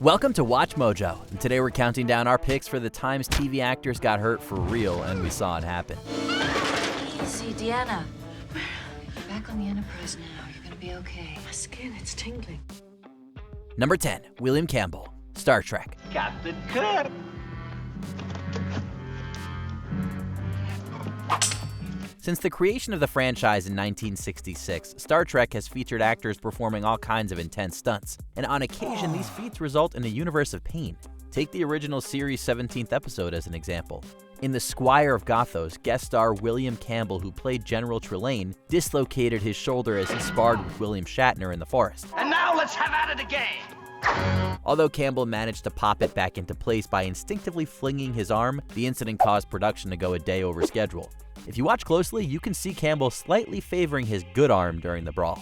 Welcome to Watch Mojo, and today we're counting down our picks for the times TV actors got hurt for real and we saw it happen. Easy, Deanna. You're back on the Enterprise now. You're gonna be okay. My skin, it's tingling. Number 10, William Campbell, Star Trek. Captain Kirk. Since the creation of the franchise in 1966, Star Trek has featured actors performing all kinds of intense stunts, and on occasion these feats result in a universe of pain. Take the original series' 17th episode as an example. In The Squire of Gothos, guest star William Campbell, who played General Trelane, dislocated his shoulder as he sparred with William Shatner in the forest. And now let's have at it again. Although Campbell managed to pop it back into place by instinctively flinging his arm, the incident caused production to go a day over schedule. If you watch closely, you can see Campbell slightly favoring his good arm during the brawl.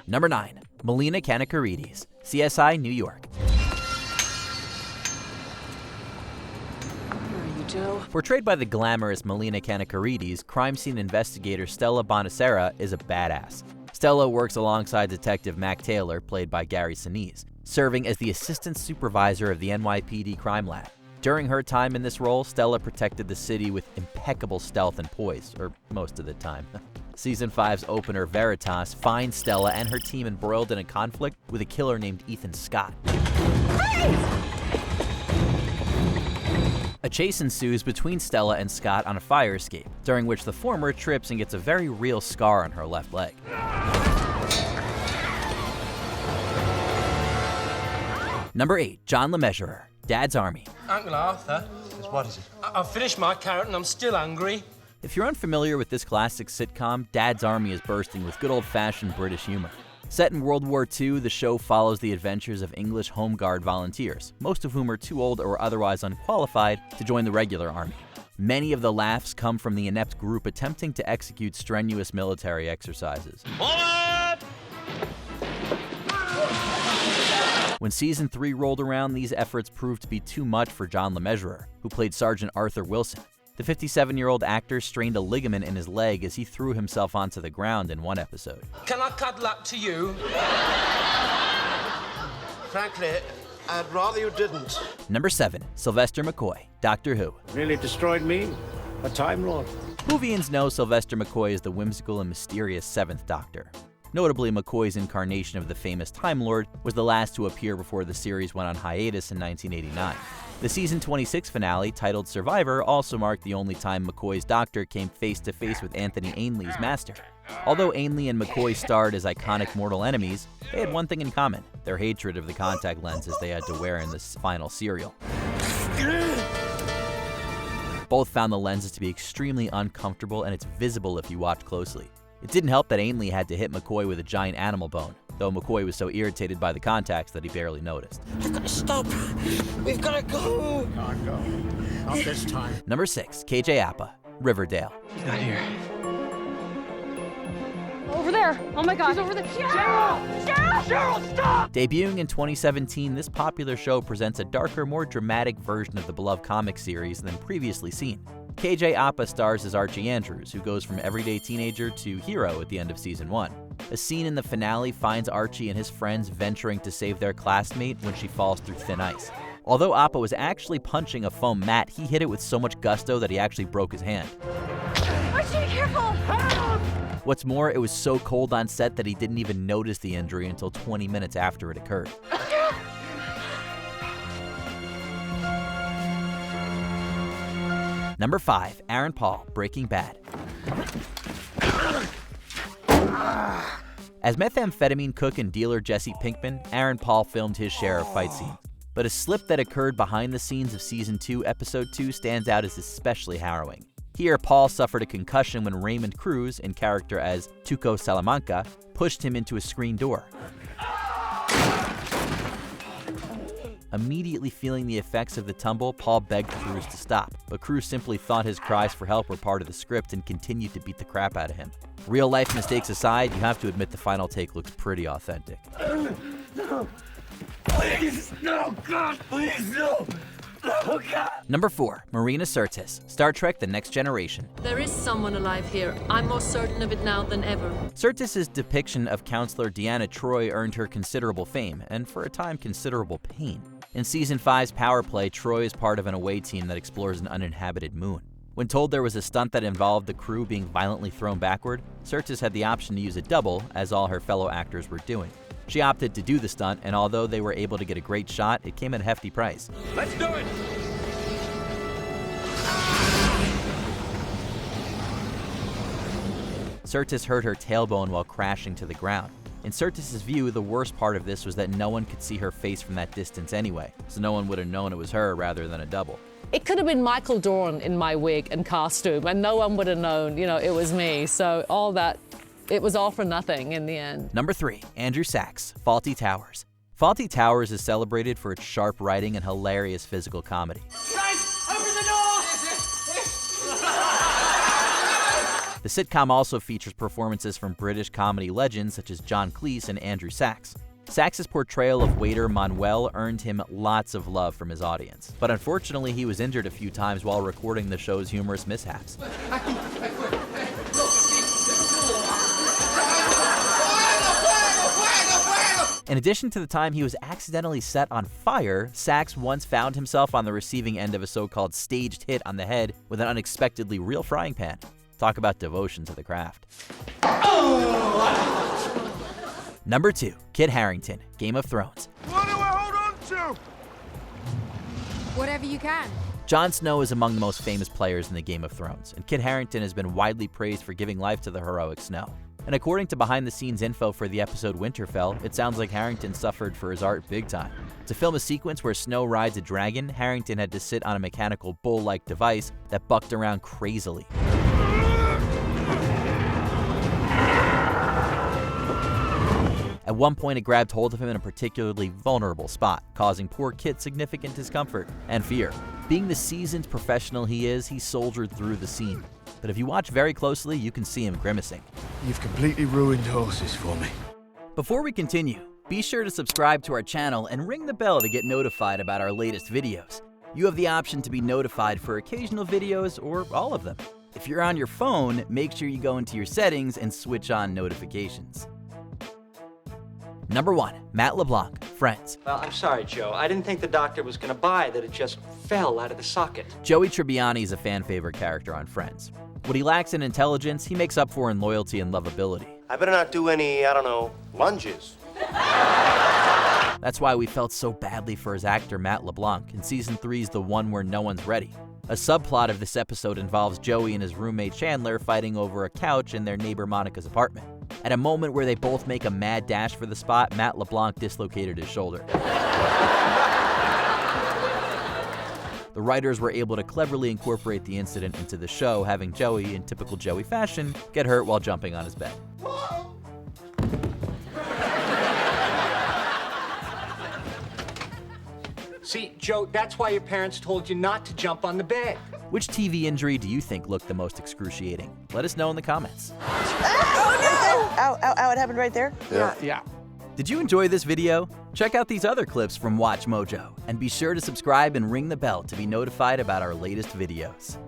Number 9, Marina Cerus, CSI New York. Where are you, Joe? Portrayed by the glamorous Marina Cerus, crime scene investigator Stella Bonacera is a badass. Stella works alongside Detective Mac Taylor, played by Gary Sinise, serving as the assistant supervisor of the NYPD crime lab. During her time in this role, Stella protected the city with impeccable stealth and poise, or most of the time. Season 5's opener, Veritas, finds Stella and her team embroiled in a conflict with a killer named Ethan Scott. A chase ensues between Stella and Scott on a fire escape, during which the former trips and gets a very real scar on her left leg. Number 8, John LeMessurier, Dad's Army. Uncle Arthur. What is it? I've finished my carrot and I'm still hungry. If you're unfamiliar with this classic sitcom, Dad's Army is bursting with good old-fashioned British humor. Set in World War II, the show follows the adventures of English Home Guard volunteers, most of whom are too old or otherwise unqualified to join the regular army. Many of the laughs come from the inept group attempting to execute strenuous military exercises. When Season 3 rolled around, these efforts proved to be too much for John LeMessurier, who played Sergeant Arthur Wilson. The 57-year-old actor strained a ligament in his leg as he threw himself onto the ground in one episode. Can I cuddle up to you? Frankly, I'd rather you didn't. Number 7, Sylvester McCoy, Doctor Who. Nearly destroyed me, a Time Lord. Whovians know Sylvester McCoy as the whimsical and mysterious 7th Doctor. Notably, McCoy's incarnation of the famous Time Lord was the last to appear before the series went on hiatus in 1989. The season 26 finale, titled Survivor, also marked the only time McCoy's Doctor came face-to-face with Anthony Ainley's Master. Although Ainley and McCoy starred as iconic mortal enemies, they had one thing in common: their hatred of the contact lenses they had to wear in this final serial. Both found the lenses to be extremely uncomfortable, and it's visible if you watch closely. It didn't help that Ainley had to hit McCoy with a giant animal bone, though McCoy was so irritated by the contacts that he barely noticed. You've got to stop. We've got to go. Can't go. Not this time. Number 6, KJ Apa, Riverdale. He's not here. Over there! Oh my God! He's over there! Cheryl! Cheryl! Cheryl, stop! Debuting in 2017, this popular show presents a darker, more dramatic version of the beloved comic series than previously seen. KJ Apa stars as Archie Andrews, who goes from everyday teenager to hero at the end of Season 1. A scene in the finale finds Archie and his friends venturing to save their classmate when she falls through thin ice. Although Apa was actually punching a foam mat, he hit it with so much gusto that he actually broke his hand. Archie, be careful! What's more, it was so cold on set that he didn't even notice the injury until 20 minutes after it occurred. Number 5, Aaron Paul, Breaking Bad. As methamphetamine cook and dealer Jesse Pinkman, Aaron Paul filmed his share of fight scenes. But a slip that occurred behind the scenes of Season 2, Episode 2 stands out as especially harrowing. Here, Paul suffered a concussion when Raymond Cruz, in character as Tuco Salamanca, pushed him into a screen door. Immediately feeling the effects of the tumble, Paul begged Cruz to stop, but Cruz simply thought his cries for help were part of the script and continued to beat the crap out of him. Real-life mistakes aside, you have to admit the final take looks pretty authentic. No! Please! No! God! Please! No! No! God! Number 4. Marina Cerus, Star Trek: The Next Generation. There is someone alive here. I'm more certain of it now than ever. Certus's depiction of Counselor Deanna Troi earned her considerable fame, and for a time considerable pain. In Season 5's Power Play, Troi is part of an away team that explores an uninhabited moon. When told there was a stunt that involved the crew being violently thrown backward, Cerus had the option to use a double, as all her fellow actors were doing. She opted to do the stunt, and although they were able to get a great shot, it came at a hefty price. Let's do it! Cerus hurt her tailbone while crashing to the ground. In Certus's view, the worst part of this was that no one could see her face from that distance anyway, so no one would have known it was her rather than a double. It could have been Michael Dorn in my wig and costume, and no one would have known, it was me. So all that, it was all for nothing in the end. Number 3. Andrew Sachs, Fawlty Towers. Fawlty Towers is celebrated for its sharp writing and hilarious physical comedy. Guys, open the door! The sitcom also features performances from British comedy legends such as John Cleese and Andrew Sachs. Sachs's portrayal of waiter Manuel earned him lots of love from his audience, but unfortunately he was injured a few times while recording the show's humorous mishaps. In addition to the time he was accidentally set on fire, Sachs once found himself on the receiving end of a so-called staged hit on the head with an unexpectedly real frying pan. Talk about devotion to the craft. Number 2. Kit Harrington, Game of Thrones. What do I hold on to? Whatever you can. Jon Snow is among the most famous players in the Game of Thrones, and Kit Harrington has been widely praised for giving life to the heroic Snow. And according to behind-the-scenes info for the episode Winterfell, it sounds like Harrington suffered for his art big time. To film a sequence where Snow rides a dragon, Harrington had to sit on a mechanical bull-like device that bucked around crazily. At one point, it grabbed hold of him in a particularly vulnerable spot, causing poor Kit significant discomfort and fear. Being the seasoned professional he is, he soldiered through the scene. But if you watch very closely, you can see him grimacing. You've completely ruined horses for me. Before we continue, be sure to subscribe to our channel and ring the bell to get notified about our latest videos. You have the option to be notified for occasional videos or all of them. If you're on your phone, make sure you go into your settings and switch on notifications. Number 1. Matt LeBlanc, Friends. Well, I'm sorry, Joe. I didn't think the doctor was going to buy that it just fell out of the socket. Joey Tribbiani is a fan-favorite character on Friends. What he lacks in intelligence, he makes up for in loyalty and lovability. I better not do any, lunges. That's why we felt so badly for his actor Matt LeBlanc in Season 3's The One Where No One's Ready. A subplot of this episode involves Joey and his roommate Chandler fighting over a couch in their neighbor Monica's apartment. At a moment where they both make a mad dash for the spot, Matt LeBlanc dislocated his shoulder. The writers were able to cleverly incorporate the incident into the show, having Joey, in typical Joey fashion, get hurt while jumping on his bed. See, Joe, that's why your parents told you not to jump on the bed. Which TV injury do you think looked the most excruciating? Let us know in the comments. Ow, ow, ow, it happened right there? Yeah. Did you enjoy this video? Check out these other clips from WatchMojo, and be sure to subscribe and ring the bell to be notified about our latest videos.